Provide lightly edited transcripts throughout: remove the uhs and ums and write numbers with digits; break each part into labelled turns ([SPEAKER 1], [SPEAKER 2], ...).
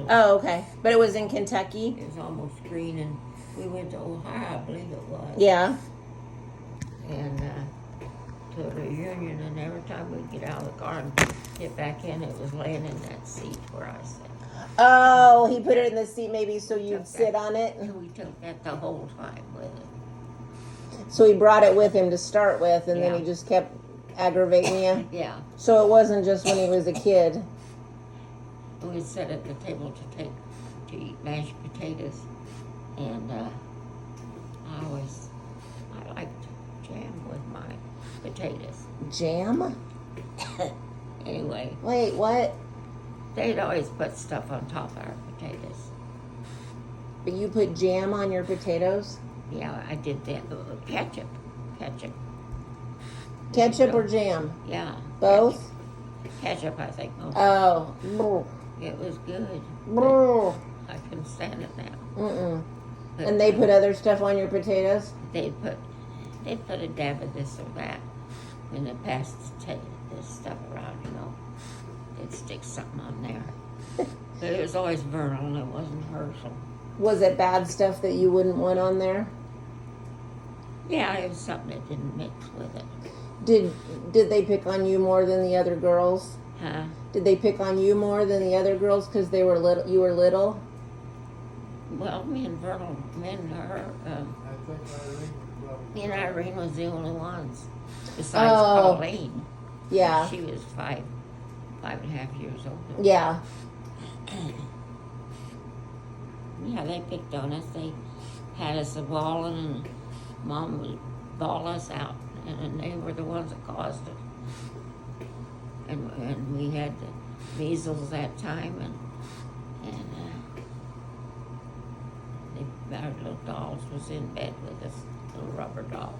[SPEAKER 1] Oh, okay. But it was in Kentucky?
[SPEAKER 2] It was almost green, and we went to Ohio, I believe it was.
[SPEAKER 1] Yeah.
[SPEAKER 2] And to a reunion, and every time we'd get out of the car and get back in, it was laying in that seat where I sat.
[SPEAKER 1] Oh, he put it in the seat maybe so you'd
[SPEAKER 2] Took
[SPEAKER 1] sit
[SPEAKER 2] that.
[SPEAKER 1] on it?
[SPEAKER 2] And we took that the whole time with it.
[SPEAKER 1] So he brought it with him to start with, and then
[SPEAKER 2] Yeah.
[SPEAKER 1] he just kept aggravating you?
[SPEAKER 2] Yeah.
[SPEAKER 1] So it wasn't just when he was a kid?
[SPEAKER 2] We'd sit at the table to eat mashed potatoes, and I liked jam with my potatoes.
[SPEAKER 1] Jam?
[SPEAKER 2] Anyway,
[SPEAKER 1] Wait, what?
[SPEAKER 2] they'd always put stuff on top of our potatoes.
[SPEAKER 1] But you put jam on your potatoes?
[SPEAKER 2] Yeah, I did that. Ketchup.
[SPEAKER 1] Ketchup or jam?
[SPEAKER 2] Yeah.
[SPEAKER 1] Both?
[SPEAKER 2] Ketchup, I think.
[SPEAKER 1] Oh.
[SPEAKER 2] It was good.
[SPEAKER 1] Brr.
[SPEAKER 2] I couldn't stand it now.
[SPEAKER 1] Mm-mm.
[SPEAKER 2] But,
[SPEAKER 1] And they put other stuff on your potatoes?
[SPEAKER 2] They'd put a dab of this or that when they passed this stuff around, They'd stick something on there. But it was always Vernal, and it wasn't Herschel.
[SPEAKER 1] Was it bad stuff that you wouldn't want on there?
[SPEAKER 2] Yeah, it was something that didn't mix with it.
[SPEAKER 1] Did they pick on you more than the other girls?
[SPEAKER 2] Huh?
[SPEAKER 1] Did they pick on you more than the other girls because they were little? You were little.
[SPEAKER 2] Well, me and her, me and Irene was the only ones besides Pauline.
[SPEAKER 1] Yeah.
[SPEAKER 2] She was 5.5 years older.
[SPEAKER 1] Yeah.
[SPEAKER 2] Yeah, they picked on us. They had us a-bawling, and Mom would bawl us out, and they were the ones that caused it. And we had the measles that time, and our little dolls was in bed with us, little rubber dolls,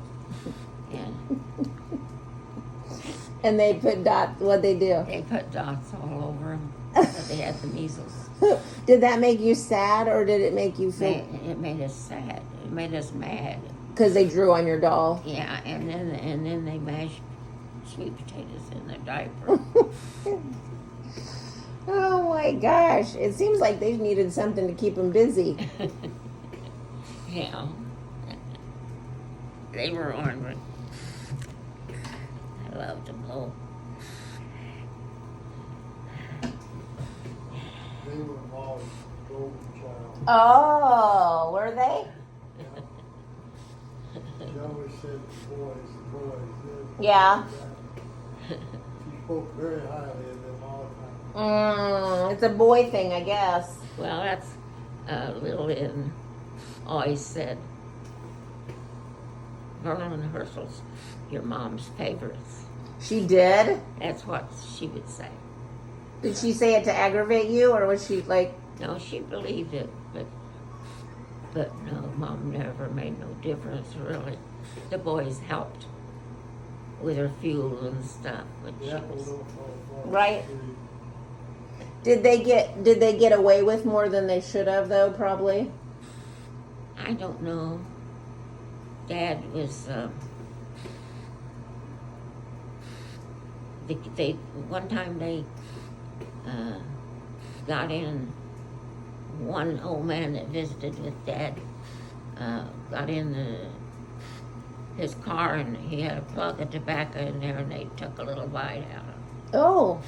[SPEAKER 1] And they put dots. What'd they do?
[SPEAKER 2] they put dots all over them. But they had the measles.
[SPEAKER 1] Did that make you sad, or did it make you feel?
[SPEAKER 2] It made us sad. It made us mad.
[SPEAKER 1] Because they drew on your doll.
[SPEAKER 2] Yeah, and then they mashed sweet potatoes in their diaper.
[SPEAKER 1] Oh my gosh! It seems like they needed something to keep them busy.
[SPEAKER 2] Yeah, they were ornery. I loved them though.
[SPEAKER 3] They were Molly's golden child.
[SPEAKER 1] Oh, were they?
[SPEAKER 3] She always said the boys.
[SPEAKER 1] Yeah.
[SPEAKER 3] She spoke very highly of them all the time.
[SPEAKER 1] It's a boy thing, I guess.
[SPEAKER 2] Well, that's Little Lynn always said, Vernon and Herschel's your mom's favorites.
[SPEAKER 1] She did?
[SPEAKER 2] That's what she would say.
[SPEAKER 1] Did she say it to aggravate you, or was she like...
[SPEAKER 2] No, she believed it, but no, Mom never made no difference, really. The boys helped with her fuel and stuff, but she was...
[SPEAKER 1] Right. Did they get away with more than they should have, though, probably?
[SPEAKER 2] I don't know. Dad was, one time they got in, one old man that visited with Dad got in his car, and he had a plug of tobacco in there, and they took a little bite out of it.
[SPEAKER 1] Oh.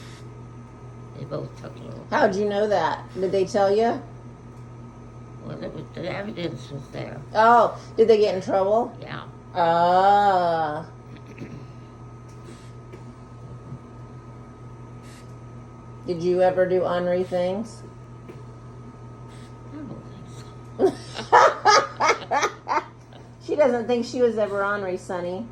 [SPEAKER 2] They both took a little.
[SPEAKER 1] How'd you know that? Did they tell you?
[SPEAKER 2] Well, the evidence was there.
[SPEAKER 1] Oh, did they get in trouble?
[SPEAKER 2] Yeah.
[SPEAKER 1] Ah. Did you ever do ornery things?
[SPEAKER 2] I don't think so.
[SPEAKER 1] She doesn't think she was ever ornery, Sonny.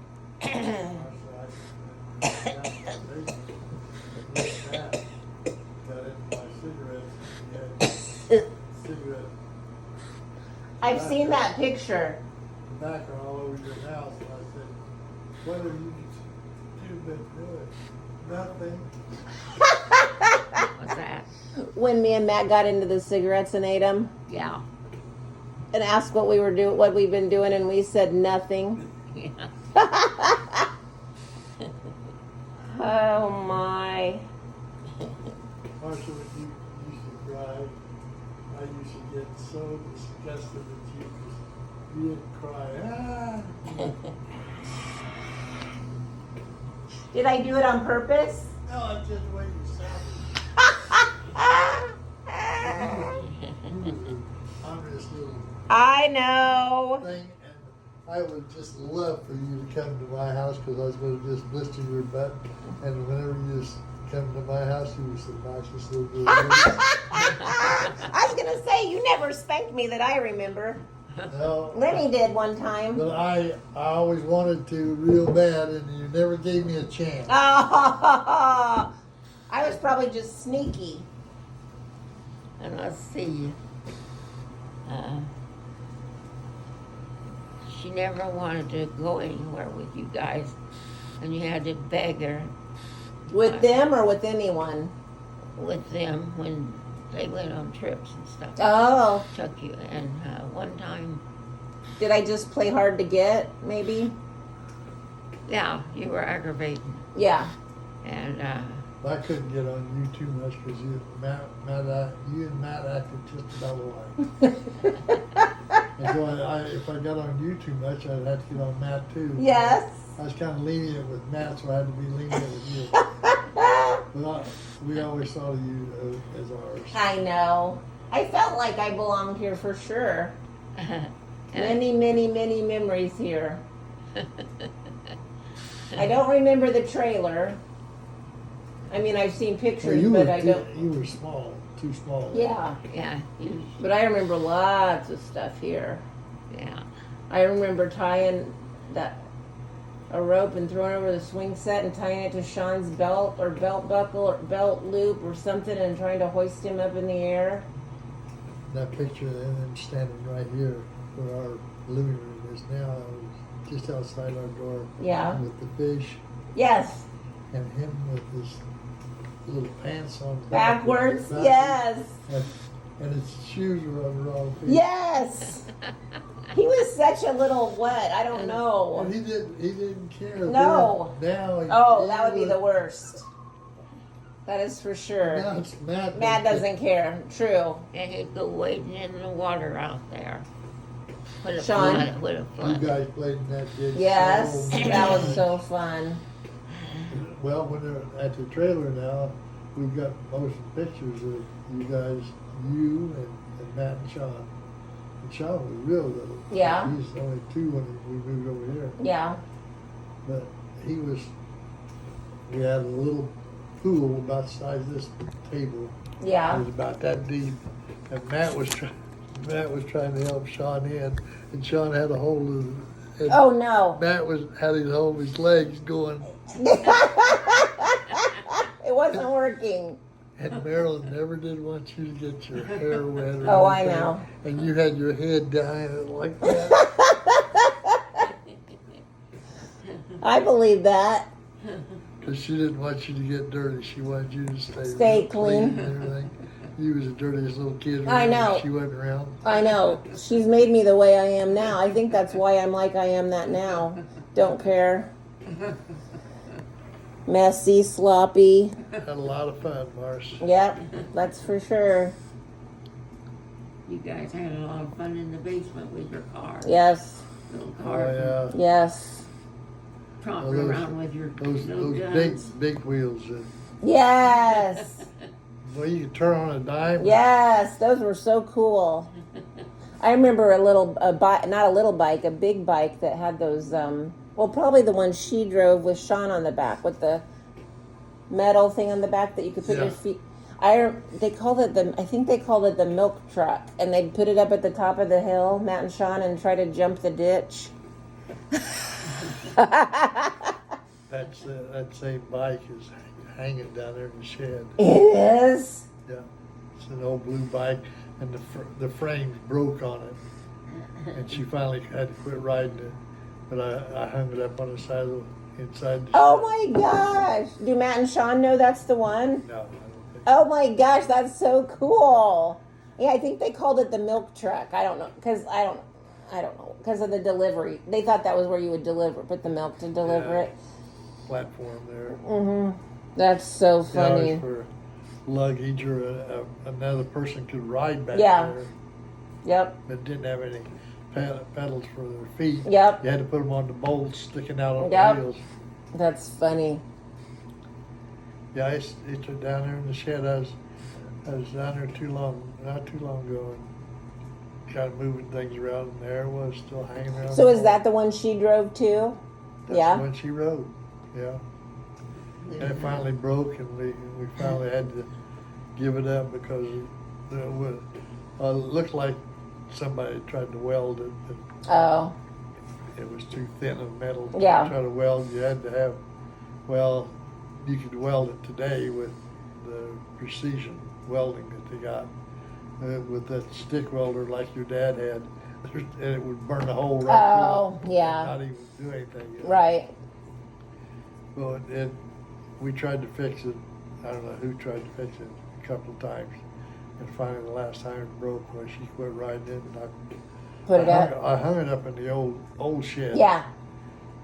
[SPEAKER 1] I've seen that picture.
[SPEAKER 3] Tobacco all over your house, and I said, "What have you two been doing? Nothing."
[SPEAKER 2] What's that?
[SPEAKER 1] When me and Matt got into the cigarettes and ate them,
[SPEAKER 2] Yeah.
[SPEAKER 1] and asked what we've been doing, and we said nothing.
[SPEAKER 2] Yeah.
[SPEAKER 1] Oh my.
[SPEAKER 3] Marcia, when you used to drive, used to get so disgusted at you because you didn't cry.
[SPEAKER 1] Did I do it on purpose?
[SPEAKER 3] No, it's just the way you sounded. I'm this little
[SPEAKER 1] I know.
[SPEAKER 3] thing, and I would just love for you to come to my house because I was going to just blister your butt. And whenever you just come to my house, you was the nicest little girl.
[SPEAKER 1] I was gonna say you never spanked me that I remember.
[SPEAKER 3] No,
[SPEAKER 1] Lenny did one time.
[SPEAKER 3] but I always wanted to real bad, and you never gave me a chance.
[SPEAKER 1] Oh, I was probably just sneaky.
[SPEAKER 2] And let's see. She never wanted to go anywhere with you guys, and you had to beg her
[SPEAKER 1] With them or with anyone?
[SPEAKER 2] with them when they went on trips and stuff.
[SPEAKER 1] Oh,
[SPEAKER 2] Took you, and one time,
[SPEAKER 1] did I just play hard to get? Maybe.
[SPEAKER 2] yeah, you were aggravating,
[SPEAKER 1] Yeah.
[SPEAKER 2] and
[SPEAKER 3] I couldn't get on you too much because you and Matt acted just about alike. And so if I got on you too much, I'd have to get on Matt too.
[SPEAKER 1] Yes.
[SPEAKER 3] I was kind of lenient with Matt, so I had to be lenient with you. But we always thought of you as ours.
[SPEAKER 1] I know. I felt like I belonged here for sure. Many, many, many memories here. I don't remember the trailer. I mean, I've seen pictures, but I don't.
[SPEAKER 3] You were small, too small.
[SPEAKER 1] Yeah,
[SPEAKER 2] yeah,
[SPEAKER 1] but I remember lots of stuff here.
[SPEAKER 2] yeah.
[SPEAKER 1] I remember tying a rope and throwing it over the swing set and tying it to Sean's belt or belt buckle or belt loop or something and trying to hoist him up in the air.
[SPEAKER 3] That picture of them standing right here where our living room is now, just outside our door.
[SPEAKER 1] Yeah.
[SPEAKER 3] With the fish
[SPEAKER 1] Yes.
[SPEAKER 3] and him with his little pants on
[SPEAKER 1] Backwards. Yes.
[SPEAKER 3] And his shoes were on the wrong feet.
[SPEAKER 1] Yes. He was such a little what? I don't know.
[SPEAKER 3] And he didn't care.
[SPEAKER 1] No.
[SPEAKER 3] Now
[SPEAKER 1] That would be the worst. That is for sure.
[SPEAKER 3] Now it's Matt.
[SPEAKER 1] Matt doesn't care. True.
[SPEAKER 2] And he'd go wading in the water out there. With a
[SPEAKER 1] Sean?
[SPEAKER 2] flood, with a
[SPEAKER 3] You
[SPEAKER 2] flood.
[SPEAKER 3] guys played in that ditch.
[SPEAKER 1] Yes.
[SPEAKER 3] so
[SPEAKER 1] That was
[SPEAKER 3] much.
[SPEAKER 1] so fun.
[SPEAKER 3] Well, when they're at the trailer now, we've got motion pictures of you guys, you and Matt and Sean. And Sean was real little.
[SPEAKER 1] Yeah.
[SPEAKER 3] He was only 2 when we moved over here.
[SPEAKER 1] Yeah.
[SPEAKER 3] But we had a little pool about the size of this table. It
[SPEAKER 1] Yeah.
[SPEAKER 3] was about that deep. And Matt was trying to help Sean in, and Sean had a hold of and
[SPEAKER 1] Oh no.
[SPEAKER 3] Matt had his hold of his legs going.
[SPEAKER 1] It wasn't working.
[SPEAKER 3] And Marilyn never did want you to get your hair wet. Or
[SPEAKER 1] Oh, I
[SPEAKER 3] anything.
[SPEAKER 1] know.
[SPEAKER 3] And you had your head down like that.
[SPEAKER 1] I believe that.
[SPEAKER 3] Because she didn't want you to get dirty. She wanted you to
[SPEAKER 1] Stay clean.
[SPEAKER 3] and everything. You was the dirtiest little kid.
[SPEAKER 1] I know.
[SPEAKER 3] She wasn't around.
[SPEAKER 1] I know. She's made me the way I am now. I think that's why I'm like I am that now. Don't care. Messy, sloppy.
[SPEAKER 3] Had a lot of fun, Marsh.
[SPEAKER 1] Yep, that's for sure.
[SPEAKER 2] You guys had a lot of fun in the basement with your cars.
[SPEAKER 1] Yes,
[SPEAKER 2] Little
[SPEAKER 3] Oh
[SPEAKER 2] cars.
[SPEAKER 3] yeah.
[SPEAKER 1] yes,
[SPEAKER 2] Tromping
[SPEAKER 3] Well, those-
[SPEAKER 2] around with your
[SPEAKER 3] Those
[SPEAKER 2] little
[SPEAKER 3] big
[SPEAKER 2] guns.
[SPEAKER 3] wheels. And,
[SPEAKER 1] yes,
[SPEAKER 3] well, you could turn on a dime.
[SPEAKER 1] yes. Those were so cool. I remember a bike, not a little bike, a big bike that had those. Well, probably the one she drove with Sean on the back, with the metal thing on the back that you could put your
[SPEAKER 3] Yeah.
[SPEAKER 1] feet. I think they called it the milk truck, and they'd put it up at the top of the hill, Matt and Sean, and try to jump the ditch.
[SPEAKER 3] That same bike is hanging down there in the shed.
[SPEAKER 1] It is.
[SPEAKER 3] Yeah, it's an old blue bike, and the frames broke on it, and she finally had to quit riding it. But I hung it up on the side of inside the
[SPEAKER 1] Oh
[SPEAKER 3] shed.
[SPEAKER 1] my gosh! Do Matt and Sean know that's the one?
[SPEAKER 3] No, I don't think.
[SPEAKER 1] Oh my gosh, that's so cool. Yeah, I think they called it the milk truck. I don't know, because I don't know, because of the delivery. They thought that was where you would put the milk to deliver
[SPEAKER 3] Yeah.
[SPEAKER 1] it.
[SPEAKER 3] Platform there.
[SPEAKER 1] That's so
[SPEAKER 3] Yeah, it was
[SPEAKER 1] funny.
[SPEAKER 3] for luggage or another person could ride back
[SPEAKER 1] Yeah.
[SPEAKER 3] there,
[SPEAKER 1] Yep.
[SPEAKER 3] but didn't have any pedals for their feet.
[SPEAKER 1] Yep.
[SPEAKER 3] You had to put them on the bolts sticking out on
[SPEAKER 1] Yep.
[SPEAKER 3] the wheels.
[SPEAKER 1] That's funny.
[SPEAKER 3] Yeah, I used to down there in the shed. I was down there not too long ago, and kind of moving things around, and there it was still hanging around.
[SPEAKER 1] So
[SPEAKER 3] the
[SPEAKER 1] is
[SPEAKER 3] wall.
[SPEAKER 1] that the one she drove too?
[SPEAKER 3] That's
[SPEAKER 1] Yeah.
[SPEAKER 3] the one she rode. Yeah. And it finally broke, and we finally had to give it up because it looked like somebody tried to weld it, but
[SPEAKER 1] Oh.
[SPEAKER 3] it was too thin of metal to
[SPEAKER 1] Yeah.
[SPEAKER 3] try to weld. You had to have, well, you could weld it today with the precision welding that they got. With that stick welder like your dad had, and it would burn a hole right
[SPEAKER 1] Oh,
[SPEAKER 3] through it.
[SPEAKER 1] yeah.
[SPEAKER 3] Not even do anything. You know?
[SPEAKER 1] Right.
[SPEAKER 3] Well, we tried to fix it. I don't know who tried to fix it a couple of times. And finally, the last time it broke, when she quit riding it, and
[SPEAKER 1] Put it up.
[SPEAKER 3] I hung it up in the old shed.
[SPEAKER 1] Yeah.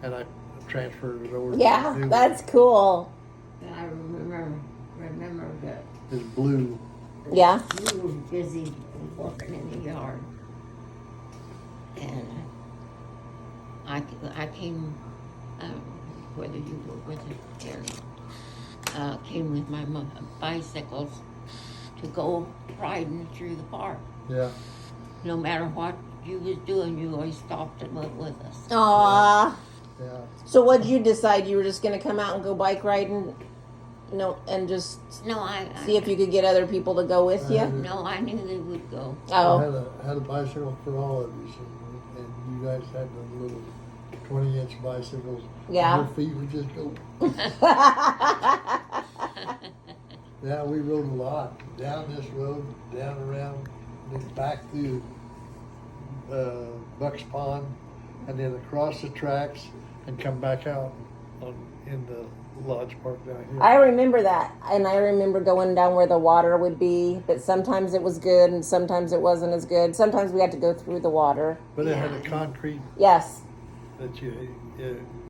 [SPEAKER 3] And I transferred it over.
[SPEAKER 1] Yeah.
[SPEAKER 3] to the new
[SPEAKER 1] That's cool.
[SPEAKER 2] I remember that
[SPEAKER 3] It's blue.
[SPEAKER 1] Yeah.
[SPEAKER 2] you were busy working in the yard. And I came, whether you were with it or not, came with my bicycles to go riding through the park.
[SPEAKER 3] Yeah.
[SPEAKER 2] No matter what you was doing, you always stopped and went with us.
[SPEAKER 1] Aw.
[SPEAKER 3] Yeah.
[SPEAKER 1] So what'd you decide? You were just gonna come out and go bike riding, and just
[SPEAKER 2] No, I
[SPEAKER 1] see if you could get other people to go with you?
[SPEAKER 2] No, I knew they would go.
[SPEAKER 3] I
[SPEAKER 1] Oh.
[SPEAKER 3] had a bicycle for all of you, and you guys had the little 20-inch bicycles.
[SPEAKER 1] Yeah.
[SPEAKER 3] Your feet would just go. Yeah, we rode a lot down this road, down around, then back through Buck's Pond, and then across the tracks, and come back out in the lodge park down here.
[SPEAKER 1] I remember that, and I remember going down where the water would be, but sometimes it was good and sometimes it wasn't as good. Sometimes we had to go through the water.
[SPEAKER 3] But it had
[SPEAKER 2] Yeah.
[SPEAKER 3] a concrete
[SPEAKER 1] Yes.
[SPEAKER 3] that you